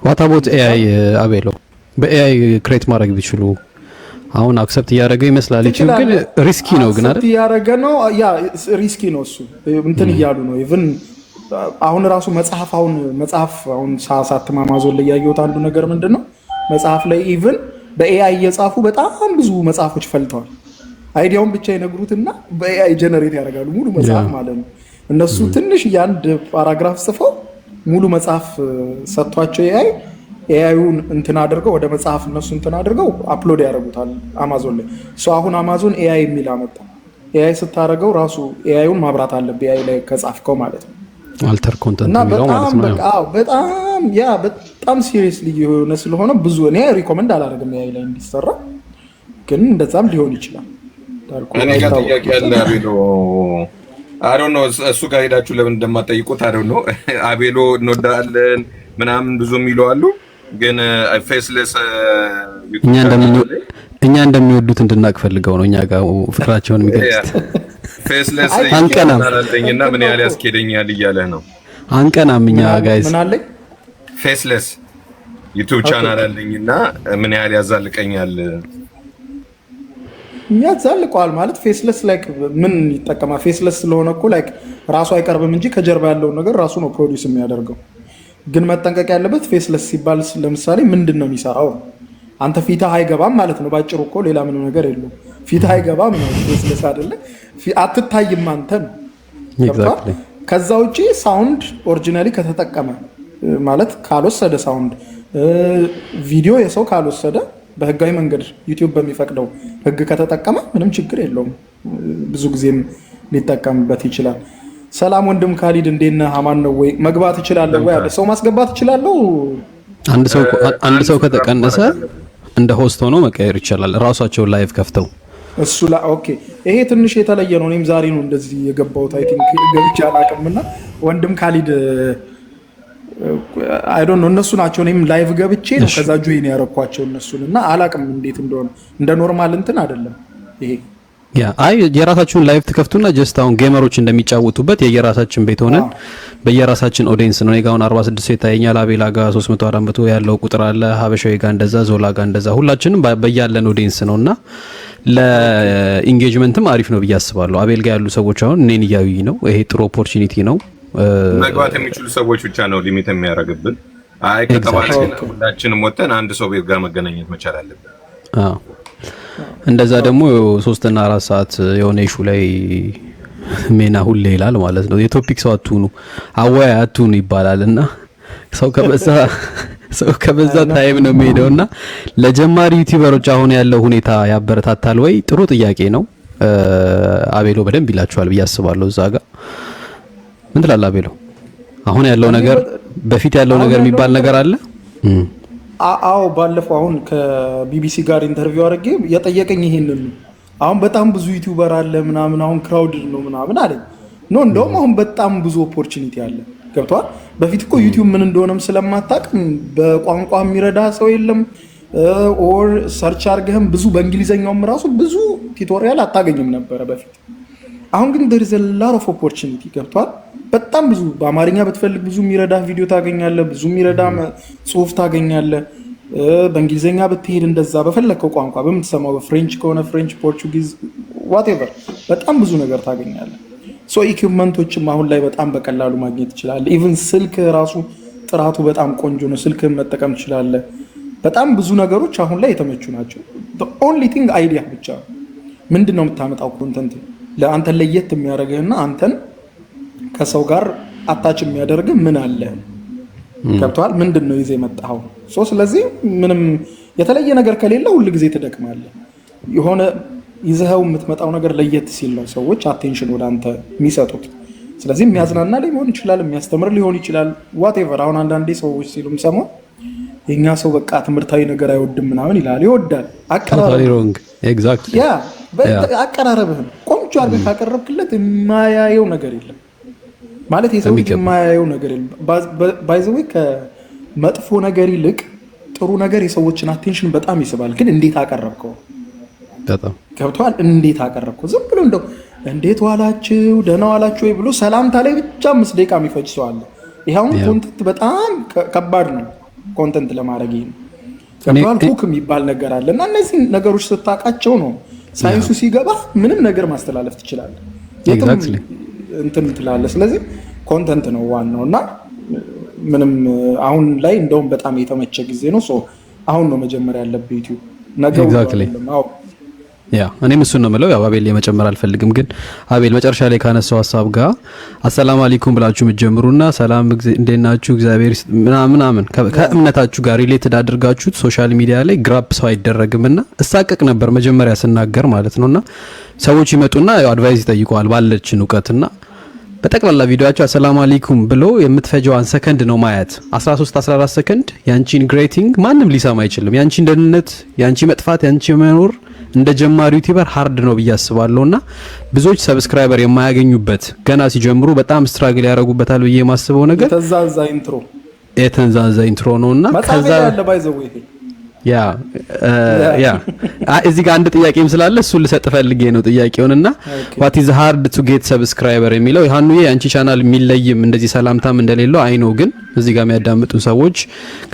ዋት አባውት ኤአይ አቤሎ በኤአይ ክሬት ማድረግ ቢችሉ አሁን አክሰፕት እያደረገው ይመስላል ዩቲዩብ ግን ሪስኪ ነው ግን አይደል እያደረገ ነው ያ ሪስኪ ነው እሱ እንትን እያሉ ነው ኢቭን አሁን ራሱ መጽሐፍ አሁን ሳሳትም አማዞን ላይ ያየሁት አንዱ ነገር ምንድነው መጽሐፍ ላይ ኢቭን በኤአይ እየጻፉ በጣም ብዙ መጽሐፎች ፈልተዋል አይዲያውን ብቻ ይነግሩትና በኤአይ ጀነሬት ያደርጋሉ ሙሉ መጽሐፍ ማለት ነው እነሱ ትንሽ የአንድ ፓራግራፍ ጽፈው ሙሉ መጽሐፍ ሰጥቷቸው ኤአይውን እንትን አድርገው ወደ መጽሐፍ እነሱ እንትን አድርገው አፕሎድ ያደርጉታል አማዞን ላይ አሁን አማዞን ኤአይ የሚል አመጣ ኤአይ ስታደርገው ራሱ ኤአይውን ማብራት አለበት ኤአይ ላይ ከጻፍከው ማለት ነው አልተር ኮንተንት የሚለው ማለት ነው አዎ በጣም ሲሪየስሊ የሆነ ስለሆነ ብዙ እኔ ሪኮመንድ አላደርግም ኤአይ ላይ እንዲሰራ ግን እንደዛም ሊሆን ይችላል እኔ ጋር ጥያቄ ያለ አቤሎ I don't know እሱ ጋር ሄዳችሁ ለምን እንደማትጠይቁት I don't know አቤሎ እንወዳለን ምናምን ብዙ የሚሉ አሉ ግን ፌስለስ እኛ እንደሚወዱት እንድናቅ ፈልገው ነው እኛ ጋር ፍቅራቸውን የሚገልጹት ፌስለስ አንቀናምና ምን ያህል ያስኬደኛል እያለ ነው አንቀናም እኛ ጋይስ ምን አለኝ ፌስለስ ዩቲዩብ ቻናል አለኝና ምን ያህል ያዛልቀኛል የሚያዛልቀዋል ማለት ፌስለስ ላይክ ምን ይጠቀማል ፌስለስ ስለሆነ እኮ ላይክ ራሱ አይቀርብም እንጂ ከጀርባ ያለው ነገር ራሱ ነው ፕሮዲዩስ የሚያደርገው ግን መጠንቀቅ ያለበት ፌስለስ ሲባል ለምሳሌ ምንድነው የሚሰራው አንተ ፊትህ አይገባም ማለት ነው ባጭሩ እኮ ሌላ ምንም ነገር የለውም ፊትህ አይገባም ነው ፌስለስ አይደለ አትታይም አንተ ነው ኤግዛክትሊ ከዛ ውጪ ሳውንድ ኦሪጂናሊ ከተጠቀመ ማለት ካልወሰደ ሳውንድ ቪዲዮ የሰው ካልወሰደ በህጋዊ መንገድ ዩቲዩብ በሚፈቅደው ህግ ከተጠቀመ ምንም ችግር የለውም ብዙ ጊዜም ሊጠቀምበት ይችላል ሰላም ወንድም ካሊድ እንዴነ አማን ነው ወይ መግባት ይችላል ወይ አለ ሰው ማስገባት ይችላል አንድ ሰው ከተቀነሰ እንደ ሆስት ሆኖ መቀየር ይችላል ራሳቸው ላይቭ ከፍተው እሱ ኦኬ ይሄ ትንሽ የተለየ ነው እኔም ዛሬ ነው እንደዚህ የገባሁት አይ ቲንክ ገብቻ አላቀምና ወንድም ካሊድ አይ ዶንት ኖ እነሱ ናቸው እኔም ላይቭ ገብቼ ነው ከዛ ጆይን ያረኳቸው እነሱንና አላቀም እንዴት እንደሆነ እንደ ኖርማል እንትን አይደለም ይሄ ያ አይ የራሳችሁን ላይቭ ተከፍቱና ጀስት አሁን ጌመሮች እንደሚጫወቱበት የየራሳችን ቤት ሆነን በየራሳችን ኦዲየንስ ነው ይጋውን 46 ሴት ታየኛል አቤላ ጋር 300 400 ያለው ቁጥር አለ ሀበሻዊ ጋር እንደዛ ዞላ ጋር እንደዛ ሁላችንም በያለን ኦዲየንስ ነውና ለኢንጌጅመንትም አሪፍ ነው ብያስባለሁ አቤል ጋር ያሉ ሰዎች አሁን እኔን እያዩኝ ነው ይሄ ጥሩ ኦፖርቹኒቲ ነው መግባት የሚችሉ ሰዎች ብቻ ነው ሊሚት የሚያደርግብን አይ ከተባለ ሁላችንም ወጥተን አንድ ሰው ቤት ጋር መገናኘት መቻል አለብን አዎ እንደዛ ደግሞ 3 እና 4 ሰዓት የሆነ ኢሹ ላይ ሜና ሁሌ ይላል ማለት ነው የቶፒክ ሰው አትሁኑ አወያ አትሁኑ ይባላልና ሰው ከበዛ ታይም ነው የሚሄደውና ለጀማሪ ዩቲዩበሮች አሁን ያለው ሁኔታ ያበረታታል ወይ ጥሩ ጥያቄ ነው አቤሎ በደንብ ይላችኋል ብዬ አስባለሁ እዛ ጋር ምን ትላለህ አቤሎ አሁን ያለው ነገር በፊት ያለው ነገር የሚባል ነገር አለ አዎ ባለፈው አሁን ከቢቢሲ ጋር ኢንተርቪው አድርጌ የጠየቀኝ ይሄንን አሁን በጣም ብዙ ዩቲዩበር አለ ምናምን አሁን ክራውድድ ነው ምናምን አለኝ ኖ እንደውም አሁን በጣም ብዙ ኦፖርቹኒቲ አለ ገብቷል በፊት እኮ ዩቲዩብ ምን እንደሆነም ስለማታውቅ በቋንቋ የሚረዳ ሰው የለም ኦር ሰርች አድርገህም ብዙ በእንግሊዘኛውም ራሱ ብዙ ቱቶሪያል አታገኝም ነበር በፊት አሁን ግን there is a lot of opportunity ገብቷል በጣም ብዙ በአማርኛ ብትፈልግ ብዙ የሚረዳ ቪዲዮ ታገኛለህ ብዙ የሚረዳ ጽሁፍ ታገኛለህ በእንግሊዘኛ ብትሄድ እንደዛ በፈለከው ቋንቋ በምትሰማው በፍሬንች ከሆነ ፍሬንች ፖርቹጊዝ whatever በጣም ብዙ ነገር ታገኛለህ ሶ ኢኩዊፕመንቶችም አሁን ላይ በጣም በቀላሉ ማግኘት ትችላለህ ኢቭን ስልክ ራሱ ጥራቱ በጣም ቆንጆ ነው ስልክን መጠቀም ትችላለህ በጣም ብዙ ነገሮች አሁን ላይ የተመቹ ናቸው the only thing idea ብቻ ምንድነው የምታመጣው ኮንተንት ለአንተ ለየት የሚያደርግህና አንተን ከሰው ጋር አታች የሚያደርግ ምን አለ ከብቷል ምንድነው ይዘህ መጣው ስለዚህ ምንም የተለየ ነገር ከሌለ ሁሉ ጊዜ ትደክማለህ የሆነ ይዘህው የምትመጣው ነገር ለየት ሲል ነው ሰዎች አቴንሽን ወደ አንተ የሚሰጡት ስለዚህ የሚያዝናና ሊሆን ይችላል የሚያስተምር ሊሆን ይችላል whatever አሁን አንዳንዴ ሰዎች ሲሉም ሰሞን የኛ ሰው በቃ ትምህርታዊ ነገር አይወድም ምናምን ይላል ይወዳል አቀራረብ ኤግዛክትሊ ያ አቀራረብህ ቆንጆ አድርገህ ካቀረብክለት የማያየው ነገር የለም ማለት የሰው ልጅ የማያየው ነገር የለም ባይ ዘ ዌይ ከመጥፎ ነገር ይልቅ ጥሩ ነገር የሰዎችን አቴንሽን በጣም ይስባል ግን እንዴት አቀረብከው በጣም ገብቷል እንዴት አቀረብከው ዝም ብሎ እንደው እንዴት ዋላችሁ ደህና ዋላችሁ ወይ ብሎ ሰላምታ ላይ ብቻ 5 ደቂቃ የሚፈጅ ሰው አለ ይሄው ኮንተንት በጣም ከባድ ነው ኮንተንት ለማድረግ ይሄ ገብቷል። ሁክ የሚባል ነገር አለ እና እነዚህ ነገሮች ስታውቃቸው ነው ሳይንሱ ሲገባ ምንም ነገር ማስተላለፍ ትችላለህ። እንትን ትላለህ። ስለዚህ ኮንተንት ነው ዋናው እና ምንም አሁን ላይ እንደውም በጣም የተመቸ ጊዜ ነው። አሁን ነው መጀመሪያ ያለበት ዩቲዩብ ነገር ያ እኔም እሱን ነው የምለው። ያው አቤል የመጨመር አልፈልግም፣ ግን አቤል መጨረሻ ላይ ካነሳው ሀሳብ ጋር አሰላሙ አለይኩም ብላችሁ የምትጀምሩና ሰላም እንዴት ናችሁ እግዚአብሔር ምናምን ከእምነታችሁ ጋር ሪሌትድ አድርጋችሁት ሶሻል ሚዲያ ላይ ግራፕ ሰው አይደረግምና እሳቀቅ ነበር መጀመሪያ ስናገር ማለት ነውና ሰዎች ይመጡና ያው አድቫይስ ይጠይቀዋል ባለችን እውቀትና በጠቅላላ ቪዲዮአቸው አሰላሙ አለይኩም ብሎ የምትፈጀዋን ሰከንድ ነው ማየት 13 14 ሰከንድ ያንቺን ግሬቲንግ ማንም ሊሰማ አይችልም። ያንቺን ደህንነት፣ ያንቺ መጥፋት፣ ያንቺ መኖር እንደ ጀማሪ ዩቲዩበር ሃርድ ነው ብዬ አስባለሁና ብዙዎች ሰብስክራይበር የማያገኙበት ገና ሲጀምሩ በጣም ስትራግል ያደርጉበታል ብዬ የማስበው ነገር የተንዛዛ ኢንትሮ ነውና ከዛ ያ እዚህ ጋር አንድ ጥያቄም ስላለ እሱን ልሰጥ ፈልጌ ነው ጥያቄውንና what is hard to get subscriber የሚለው ያንኑ አንቺ ቻናል የሚለይም እንደዚህ ሰላምታም እንደሌለው አይ ነው፣ ግን እዚህ ጋር የሚያዳምጡ ሰዎች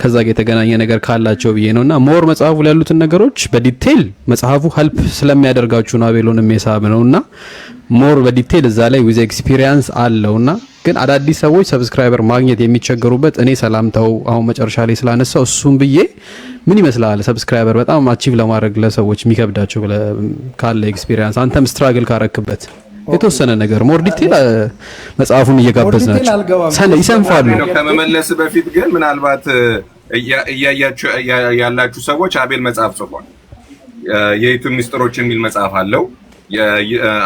ከዛ ጋር የተገናኘ ነገር ካላቸው ብዬ ነውና ሞር መጽሐፉ ላይ ያሉትን ነገሮች በዲቴል መጽሐፉ ሄልፕ ስለሚያደርጋችሁ ነው አቤሎንም የሳብ ነውና ሞር በዲቴል እዛ ላይ ዊዝ ኤክስፒሪየንስ አለውና ግን አዳዲስ ሰዎች ሰብስክራይበር ማግኘት የሚቸገሩበት እኔ ሰላምታው አሁን መጨረሻ ላይ ስላነሳው እሱም ብዬ ምን ይመስላል ሰብስክራይበር በጣም አቺቭ ለማድረግ ለሰዎች የሚከብዳቸው ካለ ኤክስፒሪየንስ አንተም ስትራግል ካረክበት የተወሰነ ነገር ሞር ዲቴል መጽሐፉን እየጋበዝናቸው ይሰንፋሉ። ከመመለስ በፊት ግን ምናልባት እያያችሁ ያላችሁ ሰዎች አቤል መጽሐፍ ጽፏል። የዩቲዩብ ሚስጥሮች የሚል መጽሐፍ አለው።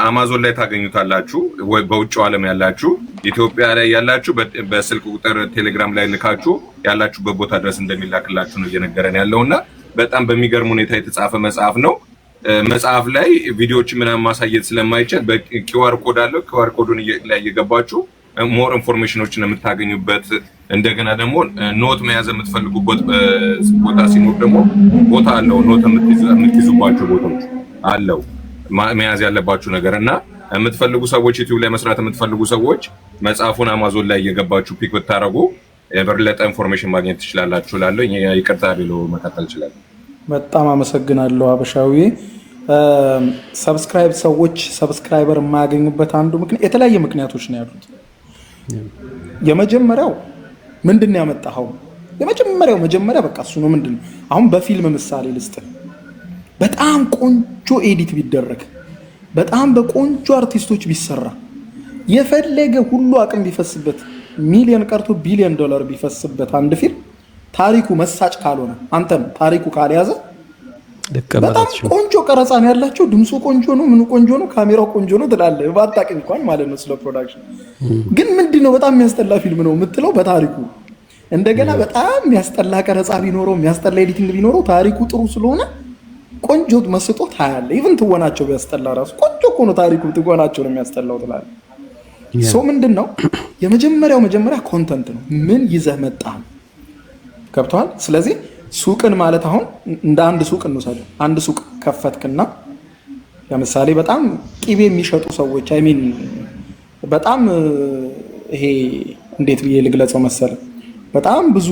አማዞን ላይ ታገኙታላችሁ። ወይ በውጭው ዓለም ያላችሁ ኢትዮጵያ ላይ ያላችሁ በስልክ ቁጥር ቴሌግራም ላይ ልካችሁ ያላችሁበት ቦታ ድረስ እንደሚላክላችሁ ነው እየነገረን ያለውና በጣም በሚገርም ሁኔታ የተጻፈ መጽሐፍ ነው። መጽሐፍ ላይ ቪዲዮዎች ምናምን ማሳየት ስለማይቻል በኪዋር ኮድ አለው። ኪዋር ኮዱን ላይ እየገባችሁ ሞር ኢንፎርሜሽኖችን የምታገኙበት እንደገና ደግሞ ኖት መያዝ የምትፈልጉበት ቦታ ሲኖር ደግሞ ቦታ አለው። ኖት የምትይዙባቸው ቦታዎች አለው መያዝ ያለባችሁ ነገር እና የምትፈልጉ ሰዎች ዩቲዩብ ላይ መስራት የምትፈልጉ ሰዎች መጽሐፉን አማዞን ላይ እየገባችሁ ፒክ ብታረጉ የበለጠ ኢንፎርሜሽን ማግኘት ትችላላችሁ። ላለው ይቅርታ ቢሎ መከታተል ይችላል። በጣም አመሰግናለሁ አበሻዊ። ሰዎች ሰብስክራይበር የማያገኙበት አንዱ ምክንያት የተለያየ ምክንያቶች ነው ያሉት። የመጀመሪያው ምንድነው ያመጣው? መጀመሪያ በቃ እሱ ነው። ምንድነው አሁን በፊልም ምሳሌ ልስጥ። በጣም ቆንጆ ኤዲት ቢደረግ በጣም በቆንጆ አርቲስቶች ቢሰራ የፈለገ ሁሉ አቅም ቢፈስበት ሚሊዮን ቀርቶ ቢሊዮን ዶላር ቢፈስበት አንድ ፊልም ታሪኩ መሳጭ ካልሆነ አንተም ታሪኩ ካልያዘ በጣም ቆንጆ ቀረጻ ነው ያላቸው፣ ድምፁ ቆንጆ ነው፣ ምኑ ቆንጆ ነው፣ ካሜራው ቆንጆ ነው ትላለህ ባጣቂ እንኳን ማለት ነው ስለ ፕሮዳክሽን። ግን ምንድነው በጣም የሚያስጠላ ፊልም ነው የምትለው በታሪኩ እንደገና በጣም የሚያስጠላ ቀረጻ ቢኖረው የሚያስጠላ ኤዲቲንግ ቢኖረው ታሪኩ ጥሩ ስለሆነ ቆንጆ መስጦ ታያለህ። ኢቭን ትወናቸው ቢያስጠላ ራሱ ቆንጆ እኮ ነው ታሪኩ፣ ትወናቸው ነው የሚያስጠላው ትላለህ። ምንድነው መጀመሪያ ኮንተንት ነው። ምን ይዘህ መጣህ ገብቶሃል? ስለዚህ ሱቅን ማለት አሁን እንደ አንድ ሱቅ እንውሰድ። አንድ ሱቅ ከፈትክና ለምሳሌ በጣም ቂቤ የሚሸጡ ሰዎች በጣም ይሄ እንዴት ብዬ ልግለጸው መሰለ በጣም ብዙ